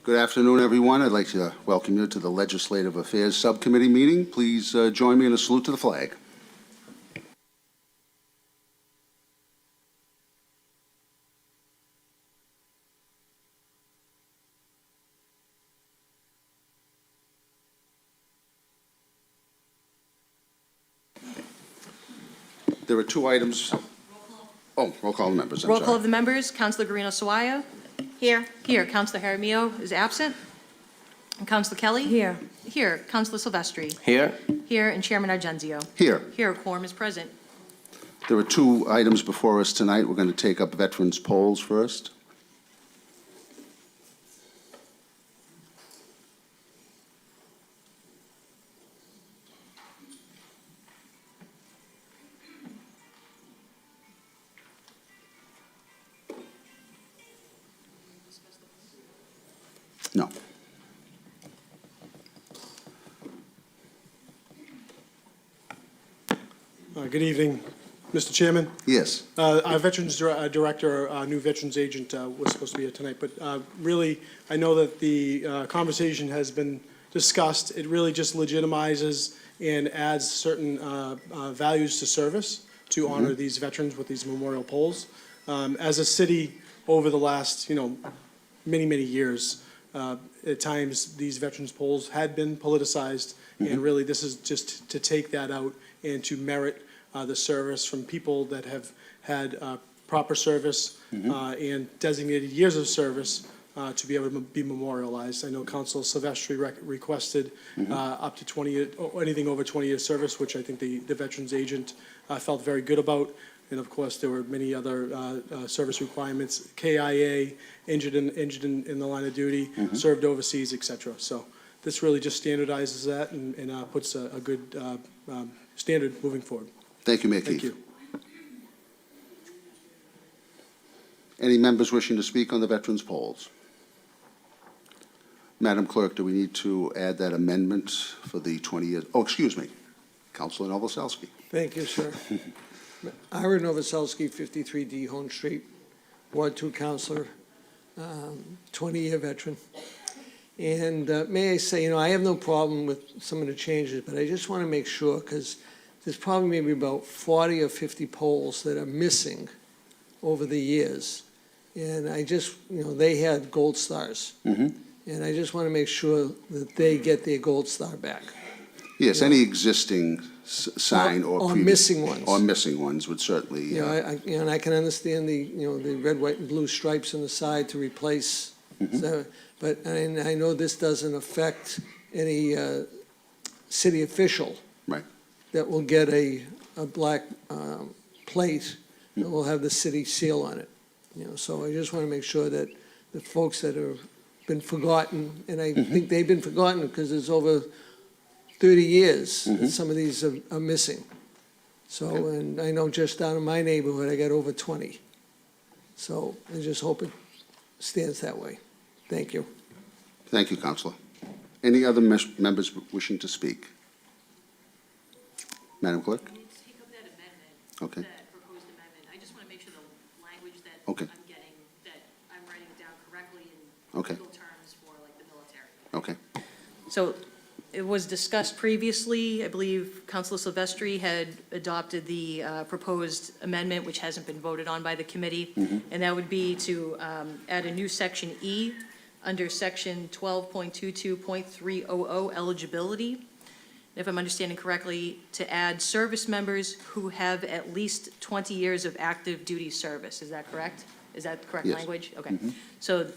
Good afternoon, everyone. I'd like to welcome you to the Legislative Affairs Subcommittee meeting. Please join me in a salute to the flag. There are two items. Oh, roll call the members. Roll call of the members. Councilor Guarino Sawaya. Here. Here. Councilor Jaramillo is absent. And Councilor Kelly. Here. Here. Councilor Silvestri. Here. Here. And Chairman Argenzio. Here. Here. Quorum is present. There are two items before us tonight. We're going to take up veterans' polls first. No. Good evening, Mr. Chairman. Yes. Our Veterans Director, our new Veterans Agent was supposed to be here tonight, but really, I know that the conversation has been discussed. It really just legitimizes and adds certain values to service to honor these veterans with these memorial polls. As a city, over the last, many, many years, at times, these veterans polls had been politicized, and really, this is just to take that out and to merit the service from people that have had proper service and designated years of service to be able to be memorialized. I know Council Silvestri requested up to 20 years, or anything over 20 years service, which I think the Veterans Agent felt very good about. And of course, there were many other service requirements: KIA, injured in the line of duty, served overseas, etc. So this really just standardizes that and puts a good standard moving forward. Thank you, Mayor Thank Keefe. you. Any members wishing to speak on the veterans' polls? Madam Clerk, do we need to add that amendment for the 20 years? Oh, excuse me. Councilor Novoselsky. Thank you, sir. Ira Novoselsky, 53D Hone Street, Ward 2 Councilor, 20-year veteran. And may I say, I have no problem with some of the changes, but I just want to make sure, because there's probably maybe about 40 or 50 polls that are missing over the years. And I just, they had gold stars. And I just want to make sure that they get their gold star back. Yes, any existing sign or missing ones. Or missing ones would certainly. And I can understand the, the red, white, and blue stripes on the side to replace. But I know this doesn't affect any city official. Right. That will get a black plate that will have the city seal on it. So I just want to make sure that the folks that have been forgotten, and I think they've been forgotten because it's over 30 years that some of these are missing. So, and I know just down in my neighborhood, I got over 20. So I just hope it stands that way. Thank you. Thank you, Councilor. Any other members wishing to speak? Madam Clerk? We need to take up that amendment. Okay. That proposed amendment. I just want to make sure the language that Okay. I'm getting, that I'm writing it down correctly in Okay. legal terms for like the military. Okay. So it was discussed previously. I believe Councilor Silvestri had adopted the proposed amendment, which hasn't been voted on by the committee. And that would be to add a new section E under section 12.22.300 eligibility. If I'm understanding correctly, to add service members who have at least 20 years of active duty service. Is that correct? Is that the correct Yes. language? Okay. So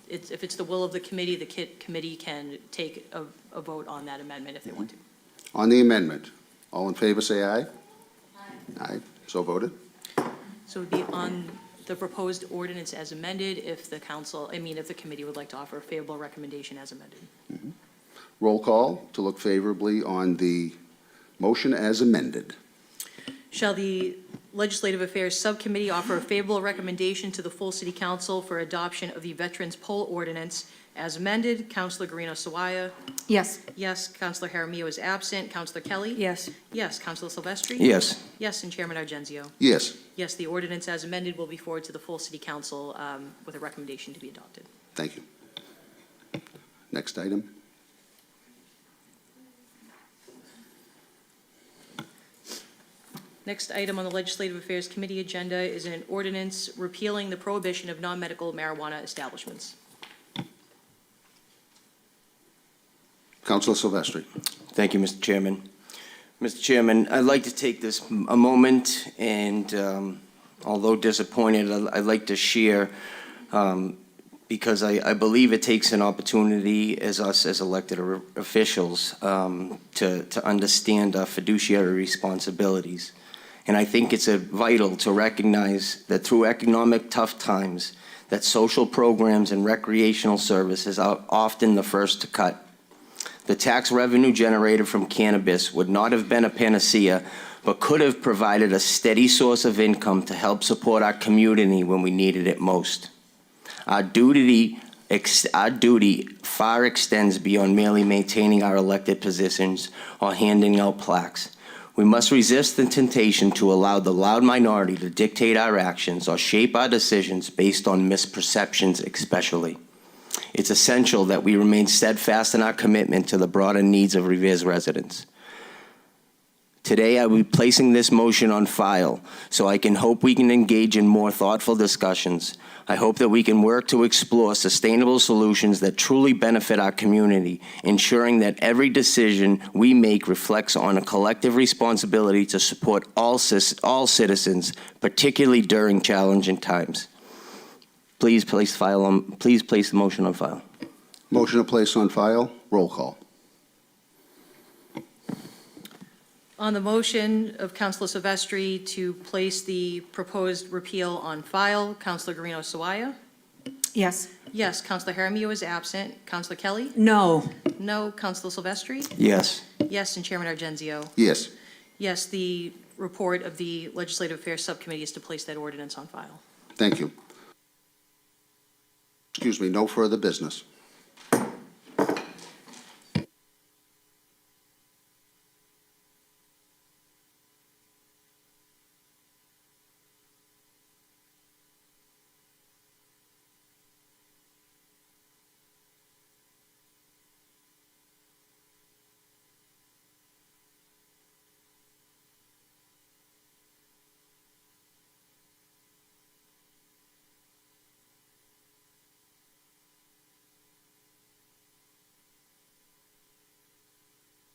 if it's the will of the committee, the committee can take a vote on that amendment if they want to. On the amendment, all in favor say aye. Aye. So voted. So it would be on the proposed ordinance as amended if the if the committee would like to offer a favorable recommendation as amended. Roll call to look favorably on the motion as amended. Shall the Legislative Affairs Subcommittee offer a favorable recommendation to the full City Council for adoption of the Veterans Poll Ordinance as amended? Councilor Guarino Sawaya? Yes. Yes. Councilor Jaramillo is absent. Councilor Kelly? Yes. Yes. Councilor Silvestri? Yes. Yes. And Chairman Argenzio? Yes. Yes, the ordinance as amended will be forwarded to the full City Council with a recommendation to be adopted. Thank you. Next item. Next item on the Legislative Affairs Committee agenda is an ordinance repealing the prohibition of non-medical marijuana establishments. Councilor Silvestri. Thank you, Mr. Chairman. Mr. Chairman, I'd like to take this a moment and, although disappointed, I'd like to share, because I believe it takes an opportunity as us as elected officials to understand our fiduciary responsibilities. And I think it's vital to recognize that through economic tough times, that social programs and recreational services are often the first to cut. The tax revenue generated from cannabis would not have been a panacea, but could have provided a steady source of income to help support our community when we needed it most. Our duty far extends beyond merely maintaining our elected positions or handing out plaques. We must resist the temptation to allow the loud minority to dictate our actions or shape our decisions based on misperceptions especially. It's essential that we remain steadfast in our commitment to the broader needs of Revere's residents. Today, I will be placing this motion on file, so I can hope we can engage in more thoughtful discussions. I hope that we can work to explore sustainable solutions that truly benefit our community, ensuring that every decision we make reflects on a collective responsibility to support all citizens, particularly during challenging times. Please place the motion on file. Motion to place on file. Roll call. On the motion of Councilor Silvestri to place the proposed repeal on file, Councilor Guarino Sawaya? Yes. Yes. Councilor Jaramillo is absent. Councilor Kelly? No. No. Councilor Silvestri? Yes. Yes. And Chairman Argenzio? Yes. Yes, the report of the Legislative Affairs Subcommittee is to place that ordinance on file. Thank you. Excuse me, no further business.